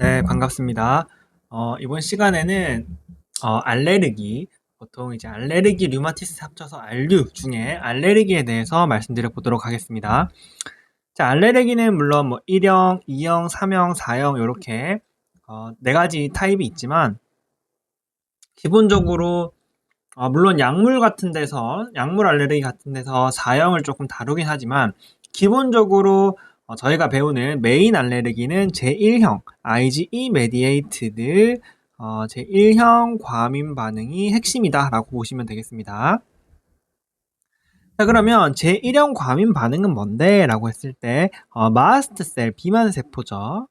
네, 반갑습니다. 이번 시간에는 알레르기, 보통 이제 알레르기, 류마티스 합쳐서 알류 중에 알레르기에 대해서 말씀드려 보도록 하겠습니다. 자, 알레르기는 물론 뭐 1형, 2형, 3형, 4형 이렇게 네 가지 타입이 있지만 기본적으로 물론 약물 같은 데서 약물 알레르기 같은 데서 4형을 조금 다루긴 하지만 기본적으로 저희가 배우는 메인 알레르기는 제1형 IgE 메디에이트드 제1형 과민 반응이 핵심이다 라고 보시면 되겠습니다. 자, 그러면 제1형 과민 반응은 뭔데? 라고 했을 때 마스트셀 비만세포죠.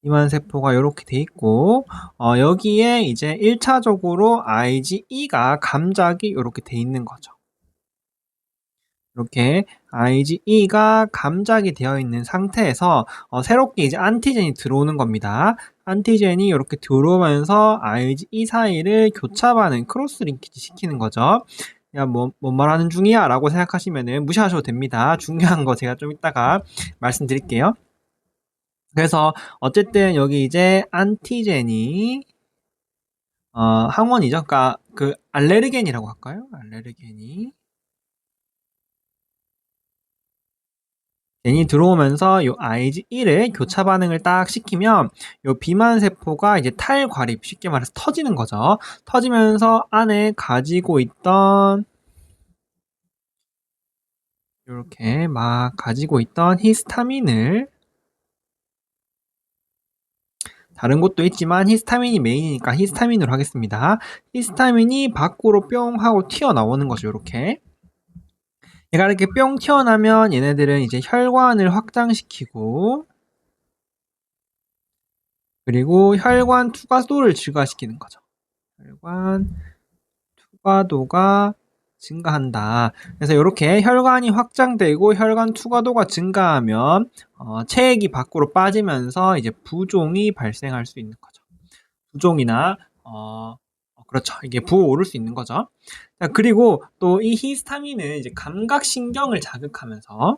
비만세포가 이렇게 돼 있고 여기에 이제 1차적으로 IgE가 감작이 이렇게 돼 있는 거죠. 이렇게 IgE가 감작이 되어 있는 상태에서 새롭게 이제 안티젠이 들어오는 겁니다. 안티젠이 이렇게 들어오면서 IgE 사이를 교차 반응, 크로스 링키지 시키는 거죠. 야, 뭔 말하는 중이야? 라고 생각하시면 무시하셔도 됩니다. 중요한 거 제가 좀 이따가 말씀드릴게요. 그래서 어쨌든 여기 이제 안티젠이 항원이죠. 그러니까 그 알레르겐이라고 할까요? 알레르겐이 젠이 들어오면서 요 IgE를 교차 반응을 딱 시키면 요 비만 세포가 이제 탈과립, 쉽게 말해서 터지는 거죠. 터지면서 안에 가지고 있던 이렇게 막 가지고 있던 히스타민을, 다른 것도 있지만 히스타민이 메인이니까 히스타민으로 하겠습니다. 히스타민이 밖으로 뿅 하고 튀어나오는 거죠. 이렇게 얘가 이렇게 뿅 튀어나오면 얘네들은 이제 혈관을 확장시키고 그리고 혈관 투과도를 증가시키는 거죠. 혈관 투과도가 증가한다. 그래서 이렇게 혈관이 확장되고 혈관 투과도가 증가하면 체액이 밖으로 빠지면서 이제 부종이 발생할 수 있는 거죠. 부종이나 그렇죠. 이게 부어오를 수 있는 거죠. 자, 그리고 또 이 히스타민은 이제 감각신경을 자극하면서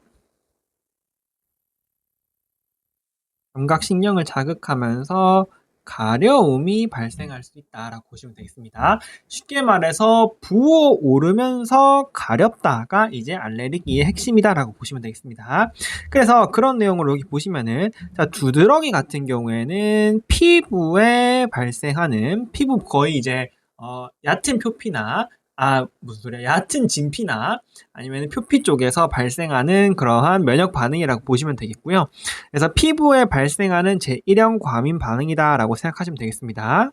가려움이 발생할 수 있다라고 보시면 되겠습니다. 쉽게 말해서 부어오르면서 가렵다가 이제 알레르기의 핵심이다라고 보시면 되겠습니다. 그래서 그런 내용으로 여기 보시면은 자, 두드러기 같은 경우에는 피부에 발생하는 피부 거의 이제 얕은 표피나 무슨 소리야? 얕은 진피나 아니면 표피 쪽에서 발생하는 그러한 면역 반응이라고 보시면 되겠고요. 그래서 피부에 발생하는 제1형 과민 반응이다라고 생각하시면 되겠습니다.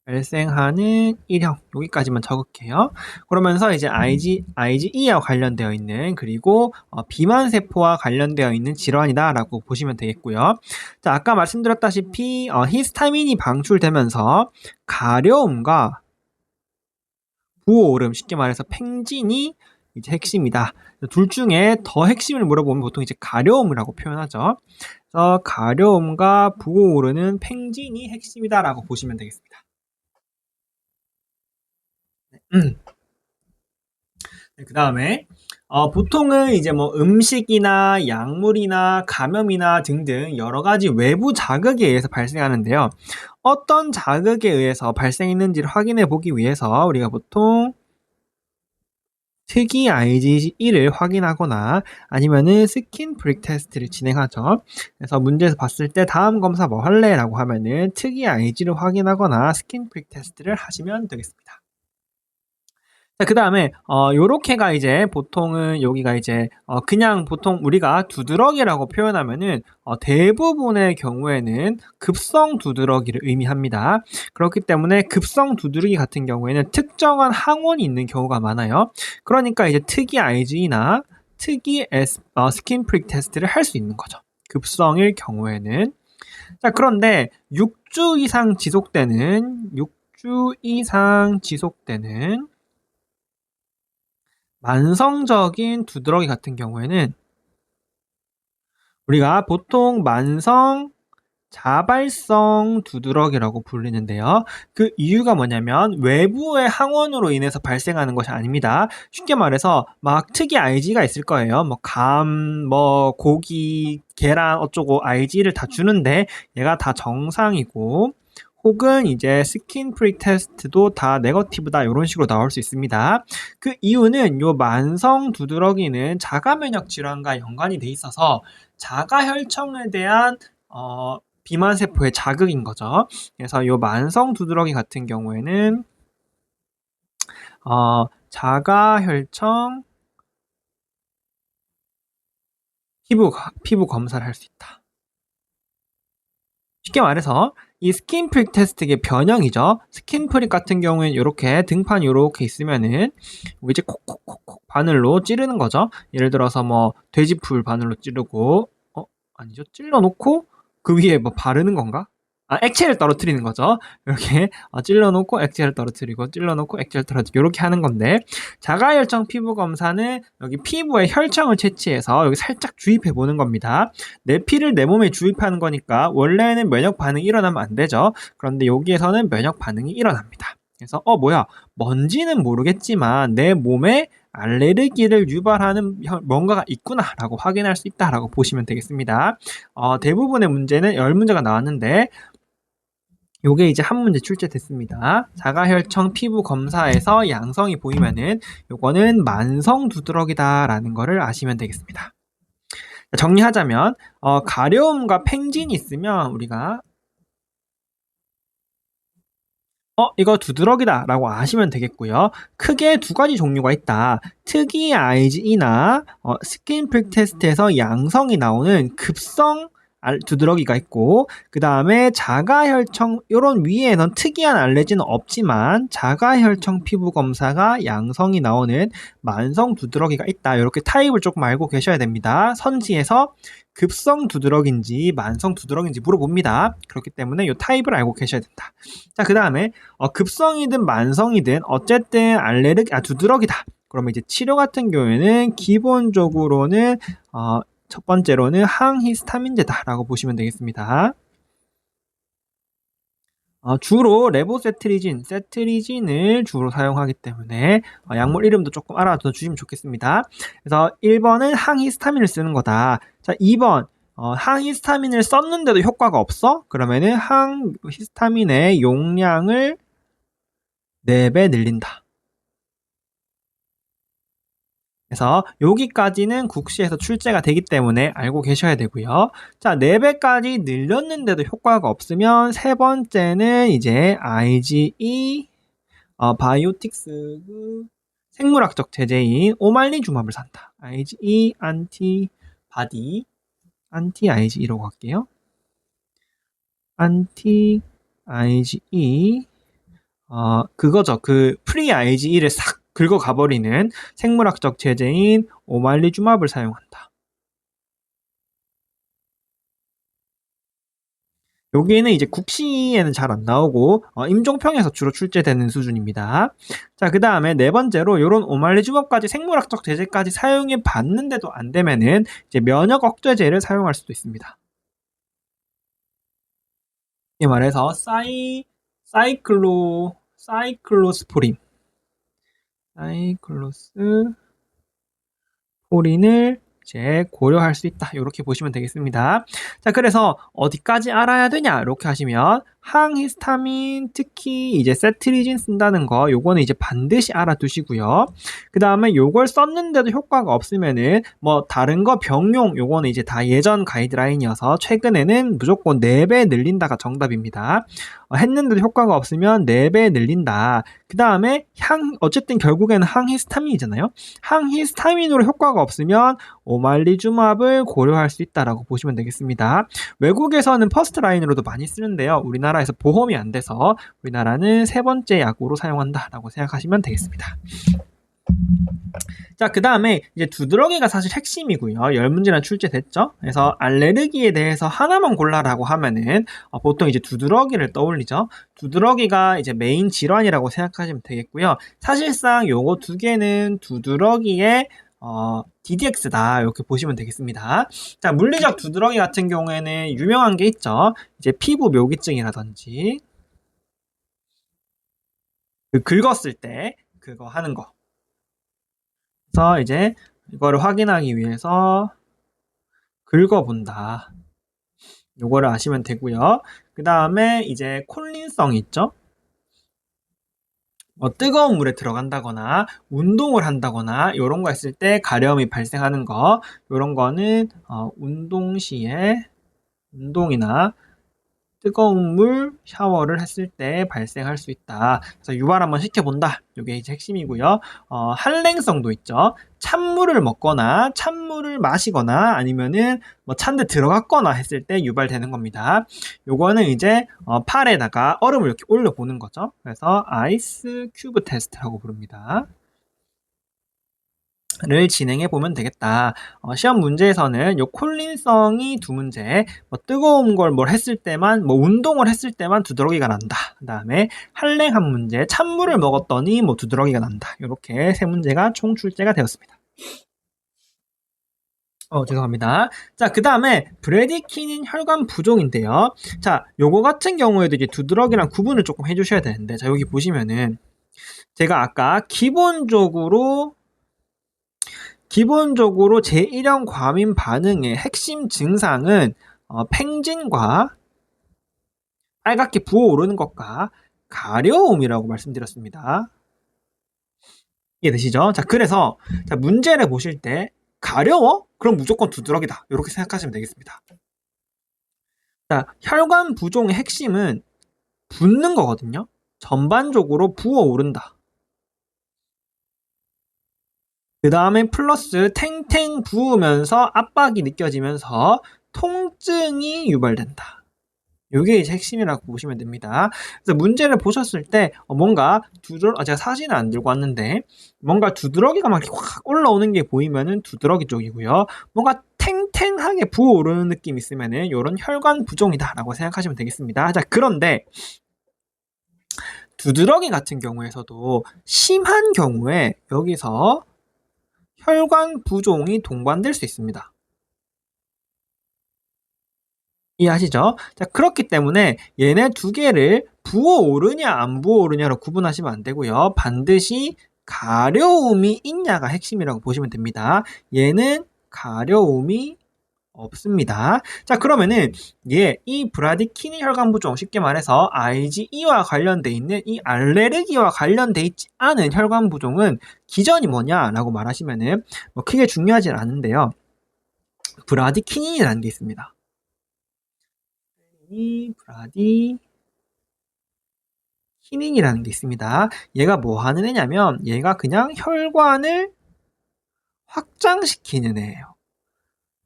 발생하는 1형 여기까지만 적을게요. 그러면서 이제 IgE와 관련되어 있는 그리고 비만 세포와 관련되어 있는 질환이다라고 보시면 되겠고요. 자, 아까 말씀드렸다시피 히스타민이 방출되면서 가려움과 부어오름, 쉽게 말해서 팽진이 이제 핵심이다. 둘 중에 더 핵심을 물어보면 보통 이제 가려움이라고 표현하죠. 그래서 가려움과 부어오르는 팽진이 핵심이다라고 보시면 되겠습니다. 네, 그 다음에 보통은 이제 뭐 음식이나 약물이나 감염이나 등등 여러 가지 외부 자극에 의해서 발생하는데요. 어떤 자극에 의해서 발생했는지를 확인해 보기 위해서 우리가 보통 특이 IgE를 확인하거나 아니면은 스킨 프릭 테스트를 진행하죠. 그래서 문제에서 봤을 때 다음 검사 뭐 할래? 라고 하면은 특이 Ig를 확인하거나 스킨 프릭 테스트를 하시면 되겠습니다. 자, 그 다음에 요렇게가 이제 보통은 여기가 이제 그냥 보통 우리가 두드러기라고 표현하면은 대부분의 경우에는 급성 두드러기를 의미합니다. 그렇기 때문에 급성 두드러기 같은 경우에는 특정한 항원이 있는 경우가 많아요. 그러니까 이제 특이 IgE나 특이 스킨 프릭 테스트를 할 수 있는 거죠. 급성일 경우에는. 자, 그런데 6주 이상 지속되는 만성적인 두드러기 같은 경우에는 우리가 보통 만성 자발성 두드러기라고 불리는데요. 그 이유가 뭐냐면 외부의 항원으로 인해서 발생하는 것이 아닙니다. 쉽게 말해서 막 특이 알지가 있을 거예요. 뭐 감, 뭐 고기, 계란 어쩌고 알지를 다 주는데 얘가 다 정상이고 혹은 이제 스킨 프릭 테스트도 다 네거티브다 이런 식으로 나올 수 있습니다. 그 이유는 요 만성 두드러기는 자가 면역 질환과 연관이 돼 있어서 자가 혈청에 대한 비만 세포의 자극인 거죠. 그래서 요 만성 두드러기 같은 경우에는 자가 혈청 피부 검사를 할 수 있다. 쉽게 말해서 이 스킨 프릭 테스트의 변형이죠. 스킨 프릭 같은 경우에는 이렇게 등판 이렇게 있으면은 이제 콕콕콕콕 바늘로 찌르는 거죠. 예를 들어서 뭐 돼지풀 바늘로 찌르고 아니죠. 찔러놓고 그 위에 뭐 바르는 건가? 액체를 떨어뜨리는 거죠. 이렇게 찔러놓고 액체를 떨어뜨리고 찔러놓고 액체를 떨어뜨리고 이렇게 하는 건데 자가혈청 피부 검사는 여기 피부에 혈청을 채취해서 여기 살짝 주입해 보는 겁니다. 내 피를 내 몸에 주입하는 거니까 원래는 면역 반응이 일어나면 안 되죠. 그런데 여기에서는 면역 반응이 일어납니다. 그래서 뭐야 뭔지는 모르겠지만 내 몸에 알레르기를 유발하는 뭔가가 있구나라고 확인할 수 있다라고 보시면 되겠습니다. 대부분의 문제는 10문제가 나왔는데 요게 이제 한 문제 출제됐습니다. 자가혈청 피부 검사에서 양성이 보이면은 요거는 만성 두드러기다라는 거를 아시면 되겠습니다. 정리하자면 가려움과 팽진이 있으면 우리가 이거 두드러기다 라고 아시면 되겠고요. 크게 두 가지 종류가 있다. 특이 IgE나 스킨 프릭 테스트에서 양성이 나오는 급성 두드러기가 있고 그 다음에 자가혈청 이런 위에는 특이한 알레르기는 없지만 자가혈청 피부 검사가 양성이 나오는 만성 두드러기가 있다. 이렇게 타입을 조금 알고 계셔야 됩니다. 선지에서 급성 두드러기인지 만성 두드러기인지 물어봅니다. 그렇기 때문에 이 타입을 알고 계셔야 된다. 자, 그 다음에 급성이든 만성이든 어쨌든 두드러기다. 그러면 이제 치료 같은 경우에는 기본적으로는 첫 번째로는 항히스타민제다라고 보시면 되겠습니다. 주로 세트리진을 주로 사용하기 때문에 약물 이름도 조금 알아둬 주시면 좋겠습니다. 그래서 1번은 항히스타민을 쓰는 거다. 자, 2번 항히스타민을 썼는데도 효과가 없어? 그러면은 항히스타민의 용량을 4배 늘린다. 그래서 여기까지는 국시에서 출제가 되기 때문에 알고 계셔야 되고요. 자, 4배까지 늘렸는데도 효과가 없으면 세 번째는 이제 IgE 바이오틱스 생물학적 제재인 오말리주맙을 산다. IgE 안티 IgE라고 할게요. 안티 IgE 그거죠. 그 프리 IgE를 싹 긁어가버리는 생물학적 제재인 오말리주맙을 사용한다. 여기에는 이제 국시에는 잘 안 나오고 임종평에서 주로 출제되는 수준입니다. 자, 그 다음에 네 번째로 이런 오말리주맙까지 생물학적 제재까지 사용해 봤는데도 안 되면은 이제 면역 억제제를 사용할 수도 있습니다. 이 말해서 사이클로스포린을 이제 고려할 수 있다. 이렇게 보시면 되겠습니다. 자, 그래서 어디까지 알아야 되냐? 이렇게 하시면 항히스타민, 특히 이제 세트리진 쓴다는 거, 요거는 이제 반드시 알아두시고요. 그 다음에 요걸 썼는데도 효과가 없으면은 뭐 다른 거 병용, 요거는 이제 다 예전 가이드라인이어서 최근에는 무조건 4배 늘린다가 정답입니다. 했는데도 효과가 없으면 4배 늘린다. 그 다음에 어쨌든 결국에는 항히스타민이잖아요. 항히스타민으로 효과가 없으면 오말리주맙을 고려할 수 있다라고 보시면 되겠습니다. 외국에서는 퍼스트 라인으로도 많이 쓰는데요. 우리나라에서 보험이 안 돼서 우리나라는 세 번째 약으로 사용한다라고 생각하시면 되겠습니다. 자, 그 다음에 이제 두드러기가 사실 핵심이고요. 10문제나 출제됐죠? 그래서 알레르기에 대해서 하나만 골라라고 하면은 보통 이제 두드러기를 떠올리죠. 두드러기가 이제 메인 질환이라고 생각하시면 되겠고요. 사실상 요거 두 개는 두드러기의 DDX다. 이렇게 보시면 되겠습니다. 자, 물리적 두드러기 같은 경우에는 유명한 게 있죠. 이제 피부 묘기증이라든지 그 긁었을 때 그거 하는 거. 그래서 이제 이거를 확인하기 위해서 긁어본다. 요거를 아시면 되고요. 그 다음에 이제 콜린성 있죠. 뜨거운 물에 들어간다거나 운동을 한다거나 이런 거 했을 때 가려움이 발생하는 거, 이런 거는 운동 시에 운동이나 뜨거운 물 샤워를 했을 때 발생할 수 있다. 그래서 유발 한번 시켜본다. 이게 이제 핵심이고요. 한랭성도 있죠. 찬물을 먹거나 찬물을 마시거나 아니면은 뭐 찬데 들어갔거나 했을 때 유발되는 겁니다. 요거는 이제 팔에다가 얼음을 이렇게 올려보는 거죠. 그래서 아이스 큐브 테스트라고 부릅니다. 를 진행해 보면 되겠다. 시험 문제에서는 요 콜린성이 두 문제, 뭐 뜨거운 걸 뭘 했을 때만, 뭐 운동을 했을 때만 두드러기가 난다. 그 다음에 한랭 한 문제, 찬물을 먹었더니 뭐 두드러기가 난다. 이렇게 세 문제가 총 출제가 되었습니다. 죄송합니다. 자, 그 다음에 브래디키닌 혈관 부종인데요. 자, 요거 같은 경우에도 이제 두드러기랑 구분을 조금 해주셔야 되는데, 자, 여기 보시면은 제가 아까 기본적으로 제1형 과민 반응의 핵심 증상은 팽진과 빨갛게 부어오르는 것과 가려움이라고 말씀드렸습니다. 이해되시죠? 자, 그래서 문제를 보실 때 가려워? 그럼 무조건 두드러기다. 이렇게 생각하시면 되겠습니다. 자, 혈관 부종의 핵심은 붓는 거거든요. 전반적으로 부어오른다. 그 다음에 플러스 탱탱 부으면서 압박이 느껴지면서 통증이 유발된다. 이게 이제 핵심이라고 보시면 됩니다. 그래서 문제를 보셨을 때 뭔가 제가 사진은 안 들고 왔는데 뭔가 두드러기가 막 확 올라오는 게 보이면은 두드러기 쪽이고요. 뭔가 탱탱하게 부어오르는 느낌이 있으면은 이런 혈관 부종이다라고 생각하시면 되겠습니다. 자, 그런데 두드러기 같은 경우에서도 심한 경우에 여기서 혈관 부종이 동반될 수 있습니다. 이해하시죠? 자, 그렇기 때문에 얘네 두 개를 부어오르냐 안 부어오르냐로 구분하시면 안 되고요. 반드시 가려움이 있냐가 핵심이라고 보시면 됩니다. 얘는 가려움이 없습니다. 자, 그러면은 이 브라디키닌 혈관 부종, 쉽게 말해서 IgE와 관련돼 있는 이 알레르기와 관련돼 있지 않은 혈관 부종은 기전이 뭐냐라고 말하시면은 뭐 크게 중요하진 않은데요. 브라디키닌이라는 게 있습니다. 브라디키닌이라는 게 있습니다. 얘가 뭐 하는 애냐면 얘가 그냥 혈관을 확장시키는 애예요.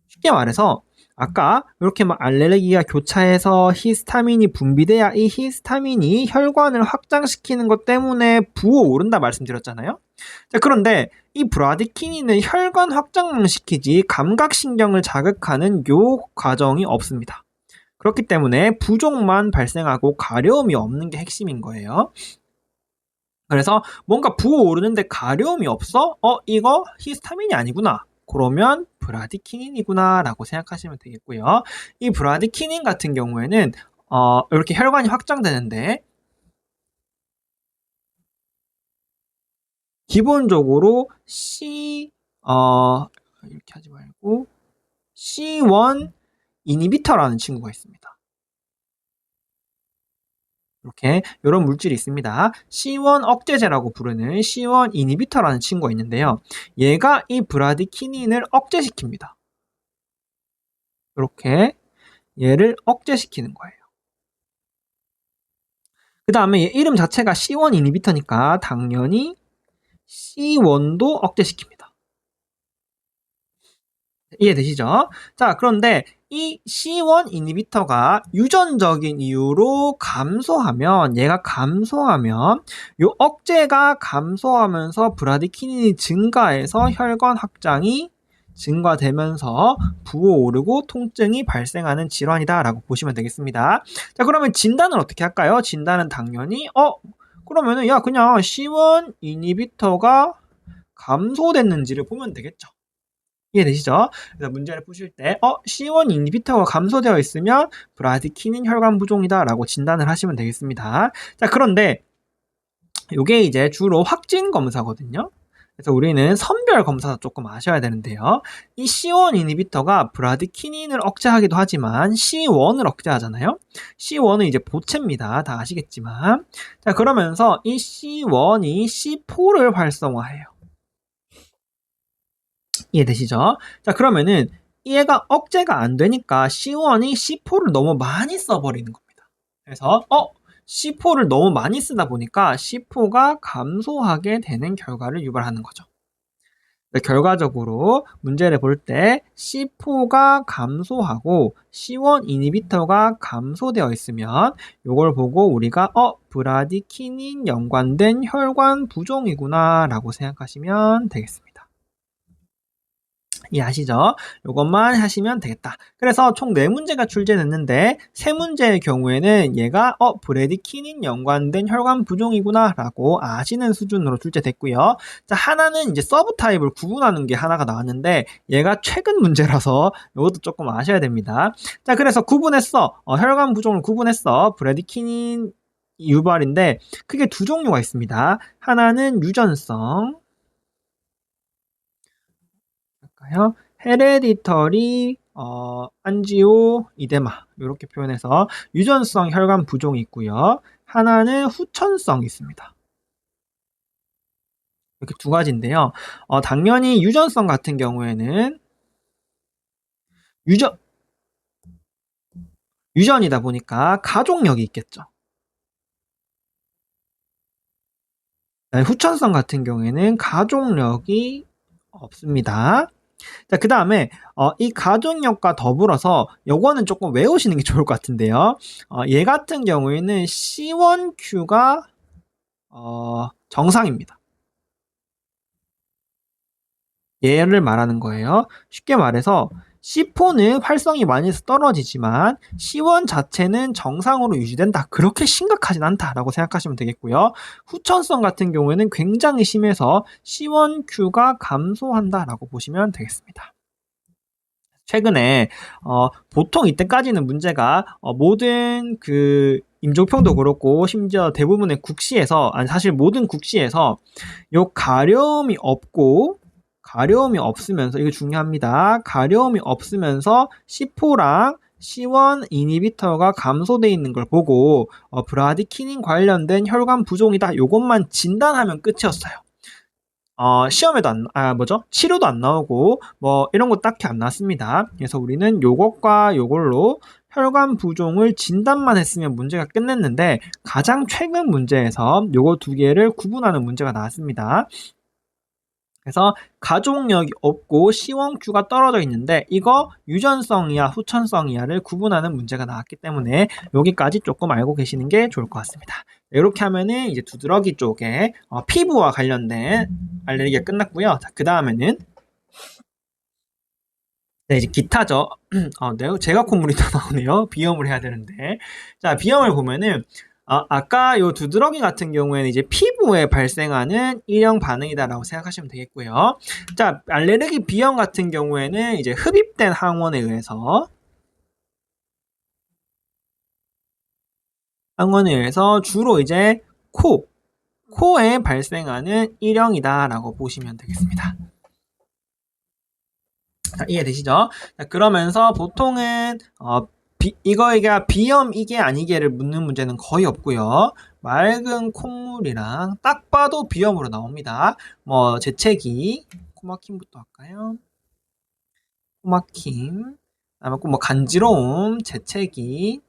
쉽게 말해서 아까 이렇게 막 알레르기가 교차해서 히스타민이 분비돼야 이 히스타민이 혈관을 확장시키는 것 때문에 부어오른다 말씀드렸잖아요. 자, 그런데 이 브라디키닌은 혈관 확장만 시키지 감각신경을 자극하는 요 과정이 없습니다. 그렇기 때문에 부종만 발생하고 가려움이 없는 게 핵심인 거예요. 그래서 뭔가 부어오르는데 가려움이 없어? 이거 히스타민이 아니구나. 그러면 브라디키닌이구나 라고 생각하시면 되겠고요. 이 브라디키닌 같은 경우에는 이렇게 혈관이 확장되는데 기본적으로 이렇게 하지 말고 C1 이니비터라는 친구가 있습니다. 이렇게 이런 물질이 있습니다. C1 억제제라고 부르는 C1 이니비터라는 친구가 있는데요. 얘가 이 브라디키닌을 억제시킵니다. 이렇게 얘를 억제시키는 거예요. 그 다음에 얘 이름 자체가 C1 이니비터니까 당연히 C1도 억제시킵니다. 이해되시죠? 자, 그런데 이 C1 이니비터가 유전적인 이유로 얘가 감소하면 요 억제가 감소하면서 브라디키닌이 증가해서 혈관 확장이 증가되면서 부어오르고 통증이 발생하는 질환이다라고 보시면 되겠습니다. 자, 그러면 진단은 어떻게 할까요? 진단은 당연히 그러면은 그냥 C1 이니비터가 감소됐는지를 보면 되겠죠. 이해되시죠? 그래서 문제를 푸실 때 C1 인히비터가 감소되어 있으면 브라디키닌 혈관 부종이다라고 진단을 하시면 되겠습니다. 자, 그런데 요게 이제 주로 확진 검사거든요. 그래서 우리는 선별 검사도 조금 아셔야 되는데요. 이 C1 인히비터가 브라디키닌을 억제하기도 하지만 C1을 억제하잖아요. C1은 이제 보체입니다. 다 아시겠지만. 자, 그러면서 이 C1이 C4를 활성화해요. 이해되시죠? 자, 그러면은 얘가 억제가 안 되니까 C1이 C4를 너무 많이 써버리는 겁니다. 그래서 C4를 너무 많이 쓰다 보니까 C4가 감소하게 되는 결과를 유발하는 거죠. 결과적으로 문제를 볼 때 C4가 감소하고 C1 이니비터가 감소되어 있으면 이걸 보고 우리가 브라디키닌 연관된 혈관 부종이구나 라고 생각하시면 되겠습니다. 이해하시죠? 이것만 하시면 되겠다. 그래서 총 4문제가 출제됐는데 3문제의 경우에는 얘가 브래디키닌 연관된 혈관 부종이구나 라고 아시는 수준으로 출제됐고요. 자, 하나는 이제 서브 타입을 구분하는 게 하나가 나왔는데 얘가 최근 문제라서 이것도 조금 아셔야 됩니다. 자, 그래서 구분했어. 혈관 부종을 구분했어. 브래디키닌 유발인데 크게 두 종류가 있습니다. 하나는 유전성, 할까요? 헤레디터리 안지오 이데마 이렇게 표현해서 유전성 혈관 부종이 있고요. 하나는 후천성이 있습니다. 이렇게 두 가지인데요. 당연히 유전성 같은 경우에는 유전이다 보니까 가족력이 있겠죠. 후천성 같은 경우에는 가족력이 없습니다. 자, 그 다음에 이 가족력과 더불어서 요거는 조금 외우시는 게 좋을 것 같은데요. 얘 같은 경우에는 C1Q가 정상입니다. 얘를 말하는 거예요. 쉽게 말해서 C4는 활성이 많이 떨어지지만 C1 자체는 정상으로 유지된다. 그렇게 심각하진 않다라고 생각하시면 되겠고요. 후천성 같은 경우에는 굉장히 심해서 C1Q가 감소한다라고 보시면 되겠습니다. 최근에 보통 이때까지는 문제가 모든 그 임종평도 그렇고 심지어 대부분의 국시에서 아니 사실 모든 국시에서 요 가려움이 없으면서 이거 중요합니다. 가려움이 없으면서 C4랑 C1 이니비터가 감소되어 있는 걸 보고 브라디키닌 관련된 혈관 부종이다. 요것만 진단하면 끝이었어요. 시험에도 치료도 안 나오고 뭐 이런 거 딱히 안 나왔습니다. 그래서 우리는 요것과 요걸로 혈관 부종을 진단만 했으면 문제가 끝냈는데 가장 최근 문제에서 요거 두 개를 구분하는 문제가 나왔습니다. 그래서 가족력이 없고 C1Q가 떨어져 있는데 이거 유전성이야 후천성이야를 구분하는 문제가 나왔기 때문에 여기까지 조금 알고 계시는 게 좋을 것 같습니다. 이렇게 하면은 이제 두드러기 쪽에 피부와 관련된 알레르기가 끝났고요. 자, 그 다음에는 네, 이제 기타죠. 네, 제가 콧물이 더 나오네요. 비염을 해야 되는데. 자, 비염을 보면은 아까 요 두드러기 같은 경우에는 이제 피부에 발생하는 일형 반응이다라고 생각하시면 되겠고요. 자, 알레르기 비염 같은 경우에는 이제 흡입된 항원에 의해서 주로 이제 코에 발생하는 일형이다라고 보시면 되겠습니다. 자, 이해되시죠? 자, 그러면서 보통은 이거가 비염 이게 아니게를 묻는 문제는 거의 없고요. 맑은 콧물이랑 딱 봐도 비염으로 나옵니다. 뭐 재채기, 코막힘부터 할까요? 코막힘, 그다음에 뭐 간지러움, 재채기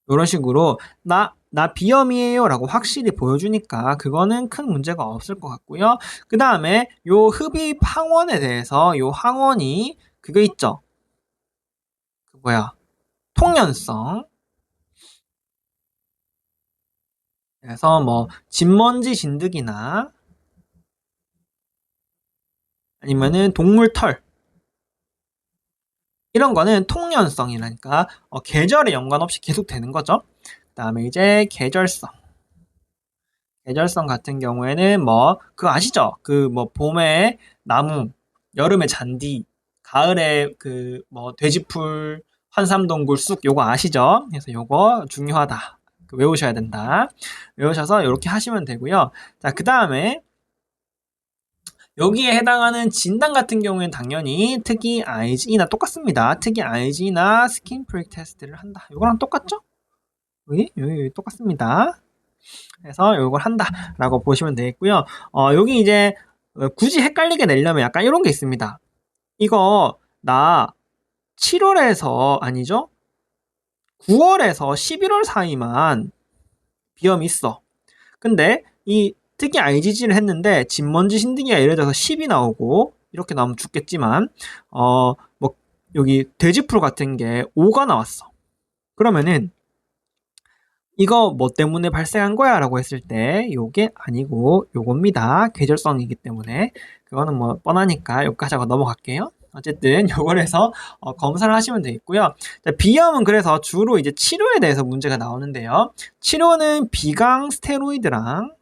이런 식으로 나 비염이에요 라고 확실히 보여주니까 그거는 큰 문제가 없을 것 같고요. 그 다음에 요 흡입 항원에 대해서 요 항원이 그거 있죠. 통연성. 그래서 뭐 진먼지 진드기나 아니면은 동물 털 이런 거는 통연성이라니까 계절에 연관 없이 계속 되는 거죠. 그 다음에 이제 계절성. 계절성 같은 경우에는 뭐 그거 아시죠? 그 뭐 봄에 나무, 여름에 잔디, 가을에 그 뭐 돼지풀, 환삼동굴 쑥 요거 아시죠? 그래서 요거 중요하다. 외우셔야 된다. 외우셔서 이렇게 하시면 되고요. 자, 그다음에 여기에 해당하는 진단 같은 경우에는 당연히 특이 IgE나 똑같습니다. 특이 IgE나 스킨 프릭 테스트를 한다. 이거랑 똑같죠? 여기 똑같습니다. 그래서 이걸 한다라고 보시면 되겠고요. 여기 이제 굳이 헷갈리게 내려면 약간 이런 게 있습니다. 이거 나 7월에서 아니죠? 9월에서 11월 사이만 비염이 있어. 근데 이 특히 IgG를 했는데 진먼지 신드기가 예를 들어서 10이 나오고 이렇게 나오면 죽겠지만 뭐 여기 돼지풀 같은 게 5가 나왔어. 그러면은 이거 뭐 때문에 발생한 거야? 라고 했을 때 요게 아니고 요겁니다. 계절성이기 때문에 그거는 뭐 뻔하니까 여기까지 하고 넘어갈게요. 어쨌든 요걸 해서 검사를 하시면 되겠고요. 자, 비염은 그래서 주로 이제 치료에 대해서 문제가 나오는데요. 치료는 비강 스테로이드랑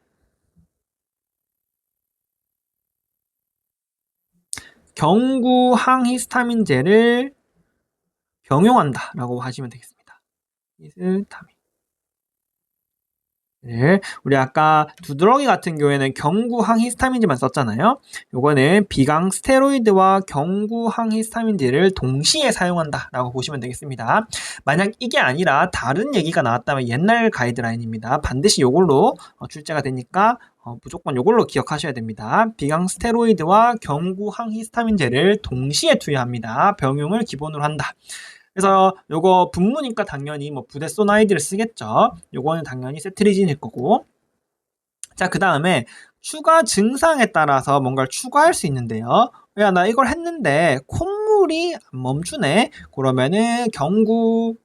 경구 항히스타민제를 병용한다라고 하시면 되겠습니다. 히스타민. 네, 우리 아까 두드러기 같은 경우에는 경구 항히스타민제만 썼잖아요. 요거는 비강 스테로이드와 경구 항히스타민제를 동시에 사용한다라고 보시면 되겠습니다. 만약 이게 아니라 다른 얘기가 나왔다면 옛날 가이드라인입니다. 반드시 요걸로 출제가 되니까 무조건 요걸로 기억하셔야 됩니다. 비강 스테로이드와 경구 항히스타민제를 동시에 투여합니다. 병용을 기본으로 한다. 그래서 요거 분무니까 당연히 뭐 부데소나이드를 쓰겠죠. 요거는 당연히 세트리진일 거고. 자, 그 다음에 추가 증상에 따라서 뭔가를 추가할 수 있는데요. 야, 나 이걸 했는데 콧물이 안 멈추네. 그러면은 경구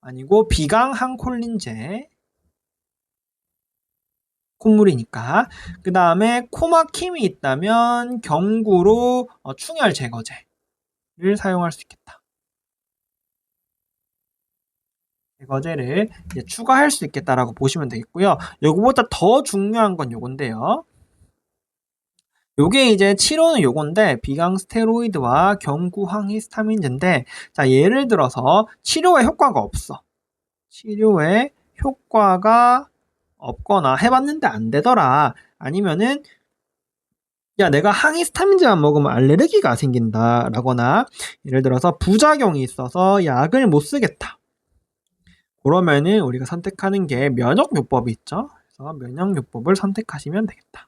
아니고 비강 항콜린제 콧물이니까. 그 다음에 코 막힘이 있다면 경구로 충혈 제거제를 사용할 수 있겠다. 제거제를 이제 추가할 수 있겠다라고 보시면 되겠고요. 요거보다 더 중요한 건 요건데요. 요게 이제 치료는 요건데 비강 스테로이드와 경구항 히스타민제인데 자, 예를 들어서 치료에 효과가 없어. 치료에 효과가 없거나 해봤는데 안 되더라. 아니면은 야, 내가 항히스타민제만 먹으면 알레르기가 생긴다 라거나 예를 들어서 부작용이 있어서 약을 못 쓰겠다. 그러면은 우리가 선택하는 게 면역요법이 있죠. 그래서 면역요법을 선택하시면 되겠다.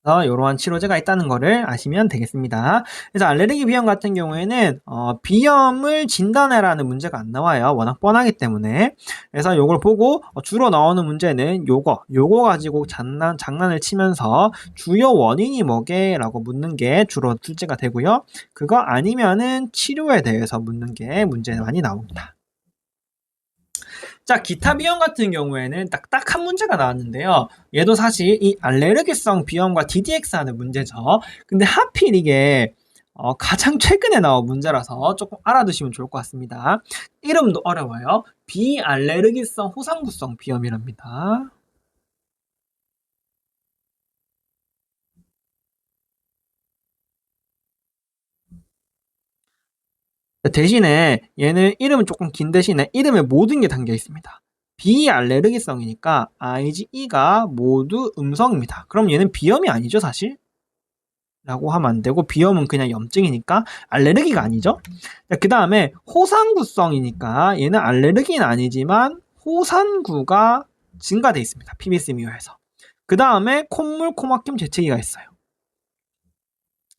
그래서 이러한 치료제가 있다는 거를 아시면 되겠습니다. 그래서 알레르기 비염 같은 경우에는 비염을 진단해라는 문제가 안 나와요. 워낙 뻔하기 때문에. 그래서 이걸 보고 주로 나오는 문제는 요거 가지고 장난을 치면서 주요 원인이 뭐게라고 묻는 게 주로 출제가 되고요. 그거 아니면은 치료에 대해서 묻는 게 문제 많이 나옵니다. 자, 기타 비염 같은 경우에는 딱 한 문제가 나왔는데요. 얘도 사실 이 알레르기성 비염과 DDX 하는 문제죠. 근데 하필 이게 가장 최근에 나온 문제라서 조금 알아두시면 좋을 것 같습니다. 이름도 어려워요. 비알레르기성 호상구성 비염이랍니다. 대신에 얘는 이름은 조금 긴 대신에 이름에 모든 게 담겨 있습니다. 비알레르기성이니까 IgE가 모두 음성입니다. 그럼 얘는 비염이 아니죠, 사실? 라고 하면 안 되고 비염은 그냥 염증이니까 알레르기가 아니죠. 그 다음에 호상구성이니까 얘는 알레르기는 아니지만 호산구가 증가돼 있습니다. PBS 미호에서. 그 다음에 콧물, 코막힘, 재채기가 있어요.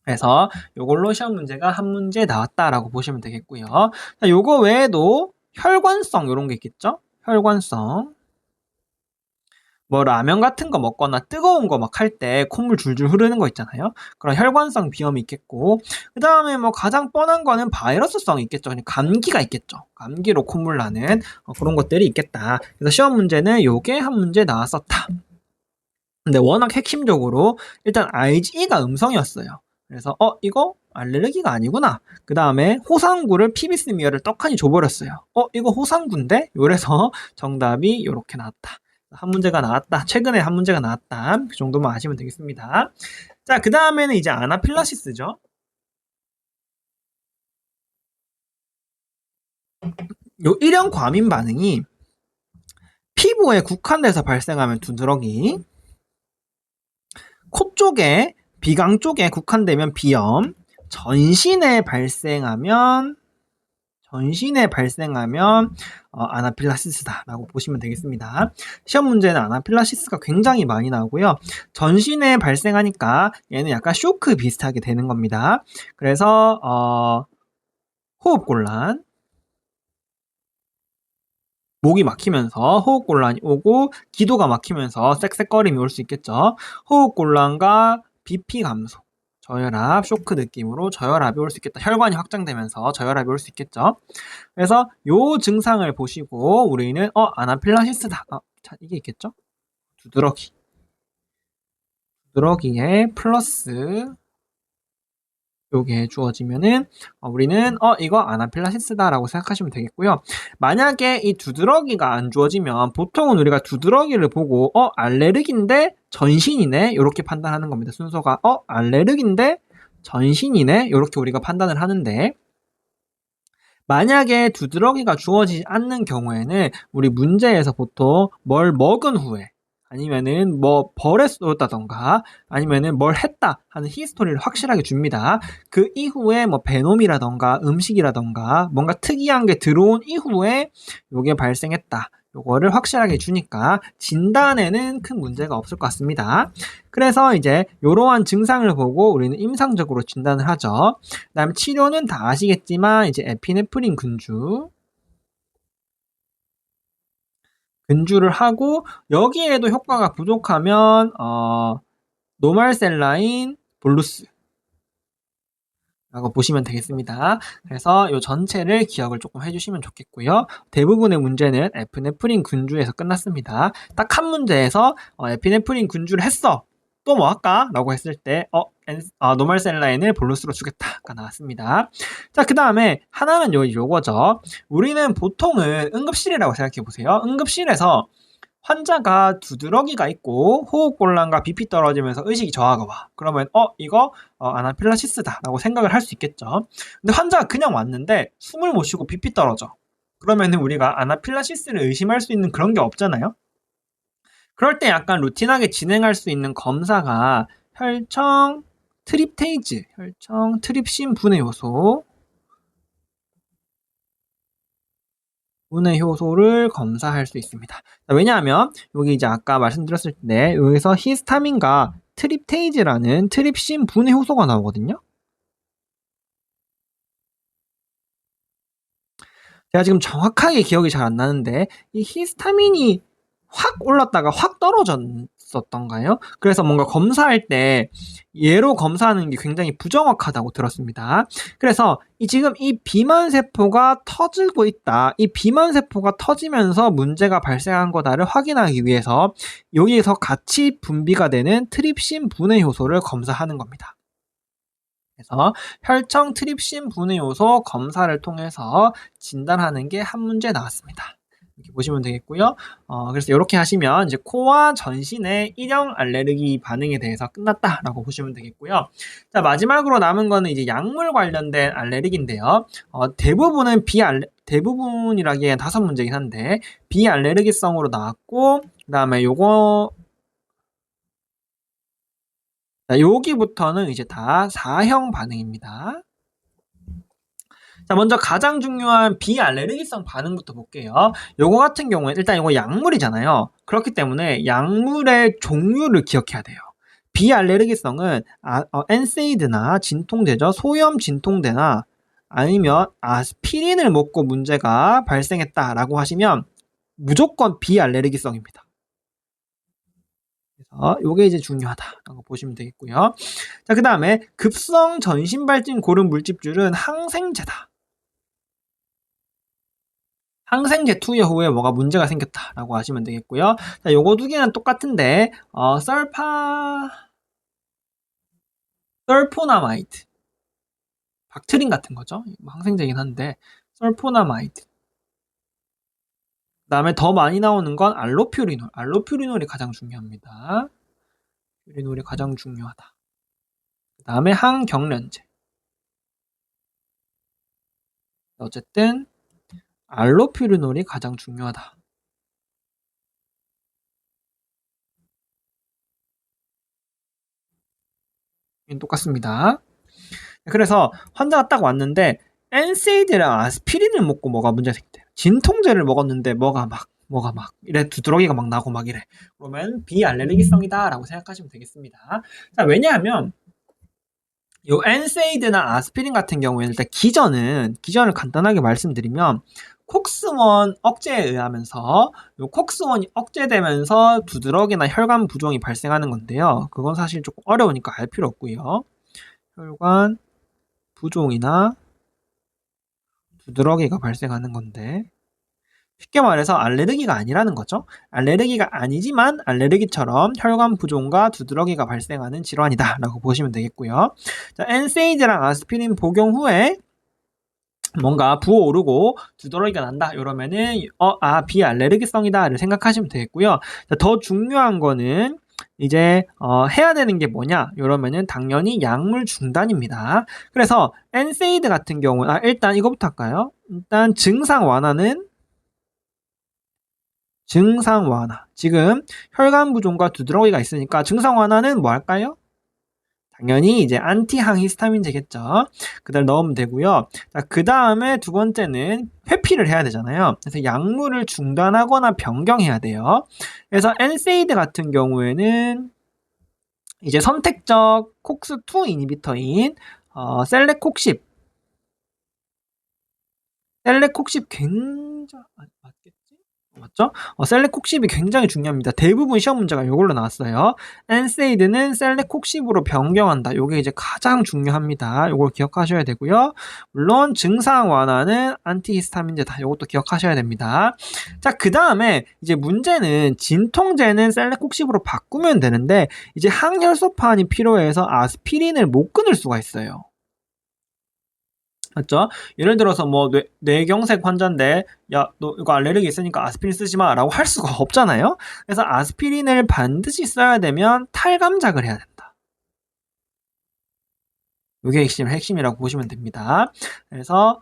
그래서 요걸로 시험 문제가 한 문제 나왔다라고 보시면 되겠고요. 자, 요거 외에도 혈관성 요런 게 있겠죠? 혈관성. 뭐 라면 같은 거 먹거나 뜨거운 거 막 할 때 콧물 줄줄 흐르는 거 있잖아요. 그런 혈관성 비염이 있겠고 그 다음에 뭐 가장 뻔한 거는 바이러스성이 있겠죠. 감기가 있겠죠. 감기로 콧물 나는 그런 것들이 있겠다. 그래서 시험 문제는 요게 한 문제 나왔었다. 근데 워낙 핵심적으로 일단 IgE가 음성이었어요. 그래서 이거 알레르기가 아니구나. 그 다음에 호상구를 피비스미어를 떡하니 줘버렸어요. 이거 호상구인데? 요래서 정답이 요렇게 나왔다. 한 문제가 나왔다. 최근에 한 문제가 나왔다. 그 정도만 아시면 되겠습니다. 자, 그 다음에는 이제 아나필락시스죠. 요 일형 과민 반응이 피부에 국한돼서 발생하면 두드러기, 코 쪽에, 비강 쪽에 국한되면 비염, 전신에 발생하면 아나필락시스다라고 보시면 되겠습니다. 시험 문제는 아나필락시스가 굉장히 많이 나오고요. 전신에 발생하니까 얘는 약간 쇼크 비슷하게 되는 겁니다. 그래서 호흡곤란, 목이 막히면서 호흡곤란이 오고 기도가 막히면서 쌕쌕거림이 올 수 있겠죠. 호흡곤란과 BP 감소, 저혈압, 쇼크 느낌으로 저혈압이 올 수 있겠다. 혈관이 확장되면서 저혈압이 올 수 있겠죠. 그래서 요 증상을 보시고 우리는 아나필락시스다. 자, 이게 있겠죠? 두드러기에 플러스 요게 주어지면은 우리는 이거 아나필락시스다라고 생각하시면 되겠고요. 만약에 이 두드러기가 안 주어지면 보통은 우리가 두드러기를 보고 알레르기인데 전신이네 요렇게 판단하는 겁니다. 순서가 알레르기인데 전신이네 요렇게 우리가 판단을 하는데, 만약에 두드러기가 주어지지 않는 경우에는 우리 문제에서 보통 뭘 먹은 후에 아니면은 뭐 벌에 쏘였다던가 아니면은 뭘 했다 하는 히스토리를 확실하게 줍니다. 그 이후에 뭐 베놈이라던가 음식이라던가 뭔가 특이한 게 들어온 이후에 요게 발생했다. 요거를 확실하게 주니까 진단에는 큰 문제가 없을 것 같습니다. 그래서 이제 이러한 증상을 보고 우리는 임상적으로 진단을 하죠. 그다음 치료는 다 아시겠지만 이제 에피네프린 근주를 하고 여기에도 효과가 부족하면 노말셀라인 볼루스 라고 보시면 되겠습니다. 그래서 이 전체를 기억을 조금 해주시면 좋겠고요. 대부분의 문제는 에피네프린 근주에서 끝났습니다. 딱 한 문제에서 에피네프린 근주를 했어. 또 뭐 할까? 라고 했을 때 노말셀라인을 볼루스로 주겠다가 나왔습니다. 자, 그 다음에 하나는 요거죠. 우리는 보통은 응급실이라고 생각해 보세요. 응급실에서 환자가 두드러기가 있고 호흡곤란과 BP 떨어지면서 의식이 저하가 와. 그러면 이거 아나필락시스다라고 생각을 할 수 있겠죠. 근데 환자가 그냥 왔는데 숨을 못 쉬고 BP 떨어져. 그러면은 우리가 아나필락시스를 의심할 수 있는 그런 게 없잖아요. 그럴 때 약간 루틴하게 진행할 수 있는 검사가 혈청 트립테이즈, 혈청 트립신 분해 효소, 분해 효소를 검사할 수 있습니다. 왜냐하면 여기 이제 아까 말씀드렸을 때 여기서 히스타민과 트립테이즈라는 트립신 분해 효소가 나오거든요. 제가 지금 정확하게 기억이 잘 안 나는데 이 히스타민이 확 올랐다가 확 떨어졌었던가요? 그래서 뭔가 검사할 때 얘로 검사하는 게 굉장히 부정확하다고 들었습니다. 그래서 지금 이 비만 세포가 터지고 있다. 이 비만 세포가 터지면서 문제가 발생한 거다를 확인하기 위해서 여기에서 같이 분비가 되는 트립신 분해 효소를 검사하는 겁니다. 그래서 혈청 트립신 분해 요소 검사를 통해서 진단하는 게 한 문제 나왔습니다. 이렇게 보시면 되겠고요. 그래서 이렇게 하시면 이제 코와 전신의 일형 알레르기 반응에 대해서 끝났다라고 보시면 되겠고요. 자, 마지막으로 남은 거는 이제 약물 관련된 알레르기인데요. 대부분이라기엔 5문제긴 한데 비알레르기성으로 나왔고, 그다음에 요거 자, 여기부터는 이제 다 4형 반응입니다. 자, 먼저 가장 중요한 비알레르기성 반응부터 볼게요. 요거 같은 경우에 일단 이거 약물이잖아요. 그렇기 때문에 약물의 종류를 기억해야 돼요. 비알레르기성은 엔세이드나 진통제죠. 소염 진통제나 아니면 아스피린을 먹고 문제가 발생했다라고 하시면 무조건 비알레르기성입니다. 요게 이제 중요하다라고 보시면 되겠고요. 자, 그 다음에 급성 전신발진 고름 물집줄은 항생제다. 항생제 투여 후에 뭐가 문제가 생겼다라고 하시면 되겠고요. 자, 요거 두 개는 똑같은데 설포나마이드. 박트린 같은 거죠. 항생제긴 한데 설포나마이드. 그다음에 더 많이 나오는 건 알로퓨리놀. 알로퓨리놀이 가장 중요합니다. 퓨리놀이 가장 중요하다. 그다음에 항경련제. 어쨌든 알로퓨리놀이 가장 중요하다. 똑같습니다. 그래서 환자가 딱 왔는데 엔세이드랑 아스피린을 먹고 뭐가 문제가 생긴대요. 진통제를 먹었는데 뭐가 막 이래 두드러기가 막 나고 막 이래. 그러면 비알레르기성이다 라고 생각하시면 되겠습니다. 자, 왜냐하면 요 엔세이드나 아스피린 같은 경우에는 일단 기전을 간단하게 말씀드리면 콕스1 억제에 의하면서 요 콕스1이 억제되면서 두드러기나 혈관 부종이 발생하는 건데요. 그건 사실 조금 어려우니까 알 필요 없고요. 혈관 부종이나 두드러기가 발생하는 건데 쉽게 말해서 알레르기가 아니라는 거죠. 알레르기가 아니지만 알레르기처럼 혈관 부종과 두드러기가 발생하는 질환이다 라고 보시면 되겠고요. 자, 엔세이드랑 아스피린 복용 후에 뭔가 부어오르고 두드러기가 난다 이러면은 비알레르기성이다를 생각하시면 되겠고요. 자, 더 중요한 거는 이제 해야 되는 게 뭐냐 이러면은 당연히 약물 중단입니다. 그래서 엔세이드 같은 경우 일단 이거부터 할까요? 일단 증상 완화. 지금 혈관 부종과 두드러기가 있으니까 증상 완화는 뭐 할까요? 당연히 이제 안티항히스타민제겠죠. 그대로 넣으면 되고요. 자, 그 다음에 두 번째는 회피를 해야 되잖아요. 그래서 약물을 중단하거나 변경해야 돼요. 그래서 엔세이드 같은 경우에는 이제 선택적 콕스2 이니비터인 셀레콕십 굉장히 맞겠지? 맞죠? 셀레콕십이 굉장히 중요합니다. 대부분 시험 문제가 이걸로 나왔어요. 엔세이드는 셀레콕십으로 변경한다. 이게 이제 가장 중요합니다. 이걸 기억하셔야 되고요. 물론 증상 완화는 안티히스타민제다. 이것도 기억하셔야 됩니다. 자, 그 다음에 이제 문제는 진통제는 셀레콕십으로 바꾸면 되는데 이제 항혈소판이 필요해서 아스피린을 못 끊을 수가 있어요. 맞죠? 예를 들어서 뭐 뇌경색 환자인데 야, 너 이거 알레르기 있으니까 아스피린 쓰지 마라고 할 수가 없잖아요. 그래서 아스피린을 반드시 써야 되면 탈감작을 해야 된다. 이게 핵심이라고 보시면 됩니다. 그래서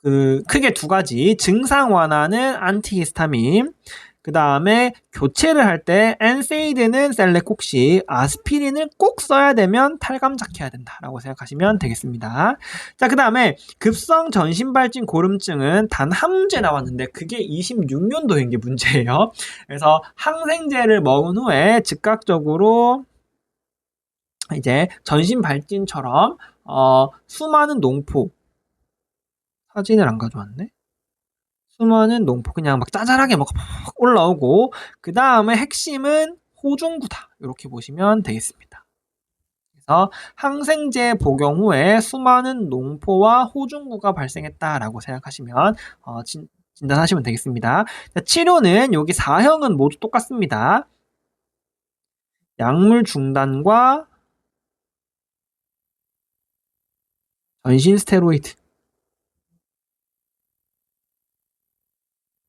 크게 두 가지 증상 완화는 안티히스타민, 그 다음에 교체를 할 때 엔세이드는 셀레콕시, 아스피린을 꼭 써야 되면 탈감작해야 된다라고 생각하시면 되겠습니다. 자, 그 다음에 급성 전신발진 고름증은 단 한 문제 나왔는데 그게 26년도인 게 문제예요. 그래서 항생제를 먹은 후에 즉각적으로 이제 전신발진처럼 수많은 농포, 사진을 안 가져왔네. 수많은 농포 그냥 막 짜잘하게 막 올라오고 그 다음에 핵심은 호중구다 이렇게 보시면 되겠습니다. 그래서 항생제 복용 후에 수많은 농포와 호중구가 발생했다라고 생각하시면 진단하시면 되겠습니다. 자, 치료는 여기 4형은 모두 똑같습니다. 약물 중단과 전신 스테로이드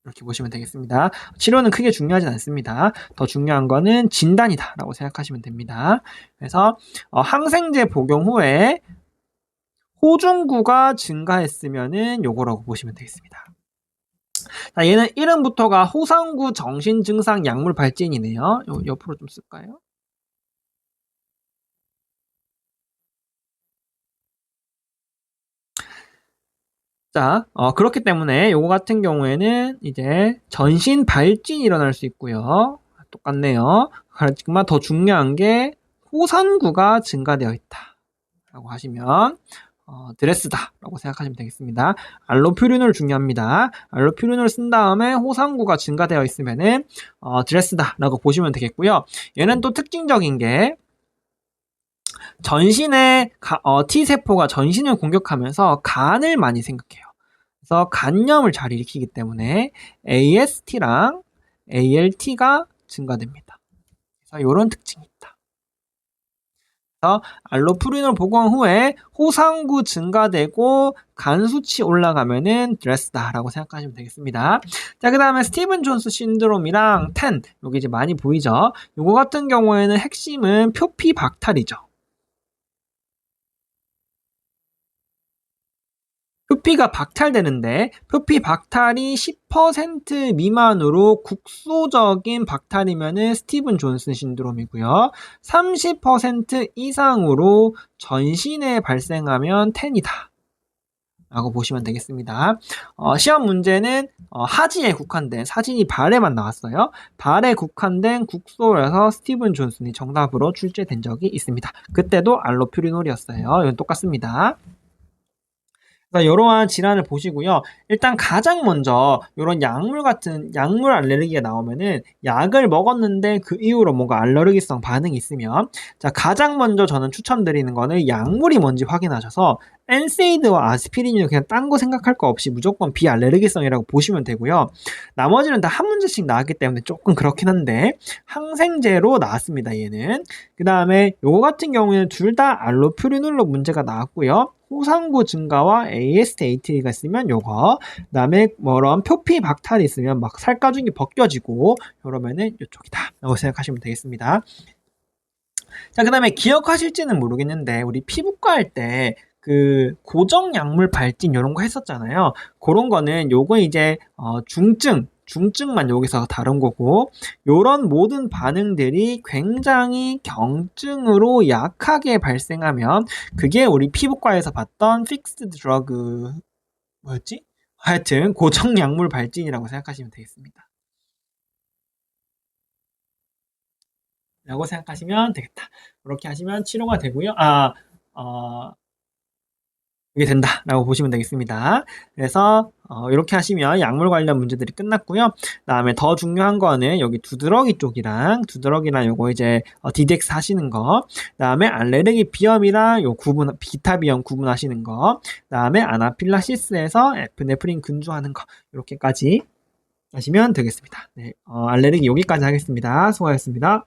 이렇게 보시면 되겠습니다. 치료는 크게 중요하진 않습니다. 더 중요한 거는 진단이다라고 생각하시면 됩니다. 그래서 항생제 복용 후에 호중구가 증가했으면은 요거라고 보시면 되겠습니다. 자, 얘는 이름부터가 호상구 정신증상 약물 발진이네요. 옆으로 좀 쓸까요? 자, 그렇기 때문에 요거 같은 경우에는 이제 전신 발진이 일어날 수 있고요. 똑같네요. 하지만 더 중요한 게 호산구가 증가되어 있다 라고 하시면 드레스다라고 생각하시면 되겠습니다. 알로퓨린올 중요합니다. 알로퓨린올 쓴 다음에 호산구가 증가되어 있으면은 드레스다라고 보시면 되겠고요. 얘는 또 특징적인 게 전신의 T세포가 전신을 공격하면서 간을 많이 생각해요. 그래서 간염을 잘 일으키기 때문에 AST랑 ALT가 증가됩니다. 그래서 이런 특징이 있다. 그래서 알로푸린을 복용 후에 호상구 증가되고 간 수치 올라가면은 드레스다라고 생각하시면 되겠습니다. 자, 그다음에 스티븐 존스 신드롬이랑 텐 여기 이제 많이 보이죠? 요거 같은 경우에는 핵심은 표피 박탈이죠. 표피가 박탈되는데 표피 박탈이 10% 미만으로 국소적인 박탈이면은 스티븐 존슨 신드롬이고요. 30% 이상으로 전신에 발생하면 텐이다. 라고 보시면 되겠습니다. 시험 문제는 하지에 국한된 사진이 발에만 나왔어요. 발에 국한된 국소여서 스티븐 존슨이 정답으로 출제된 적이 있습니다. 그때도 알로퓨리놀이었어요. 이건 똑같습니다. 이러한 질환을 보시고요. 일단 가장 먼저 이런 약물 알레르기가 나오면은 약을 먹었는데 그 이후로 뭔가 알레르기성 반응이 있으면 자, 가장 먼저 저는 추천드리는 거는 약물이 뭔지 확인하셔서 엔세이드와 아스피린을 그냥 딴 거 생각할 거 없이 무조건 비알레르기성이라고 보시면 되고요. 나머지는 다 한 문제씩 나왔기 때문에 조금 그렇긴 한데 항생제로 나왔습니다. 얘는. 그 다음에 요거 같은 경우에는 둘 다 알로퓨리놀로 문제가 나왔고요. 호상구 증가와 AST-AT가 있으면 요거, 그다음에 뭐런 표피 박탈이 있으면 막 살가죽이 벗겨지고 이러면은 요쪽이다 라고 생각하시면 되겠습니다. 자, 그다음에 기억하실지는 모르겠는데 우리 피부과 할 때 그 고정 약물 발진 이런 거 했었잖아요. 그런 거는 요거 이제 중증만 여기서 다룬 거고 요런 모든 반응들이 굉장히 경증으로 약하게 발생하면 그게 우리 피부과에서 봤던 픽스드 드러그 뭐였지? 하여튼 고정 약물 발진이라고 생각하시면 되겠습니다. 라고 생각하시면 되겠다. 그렇게 하시면 치료가 되고요. 이게 된다라고 보시면 되겠습니다. 그래서 이렇게 하시면 약물 관련 문제들이 끝났고요. 그다음에 더 중요한 거는 여기 두드러기 쪽이랑 요거 이제 DDX 하시는 거, 그다음에 알레르기 비염이랑 요 기타 비염 구분하시는 거, 그다음에 아나필락시스에서 에프네프린 근주하는 거 이렇게까지 하시면 되겠습니다. 네, 알레르기 여기까지 하겠습니다. 수고하셨습니다.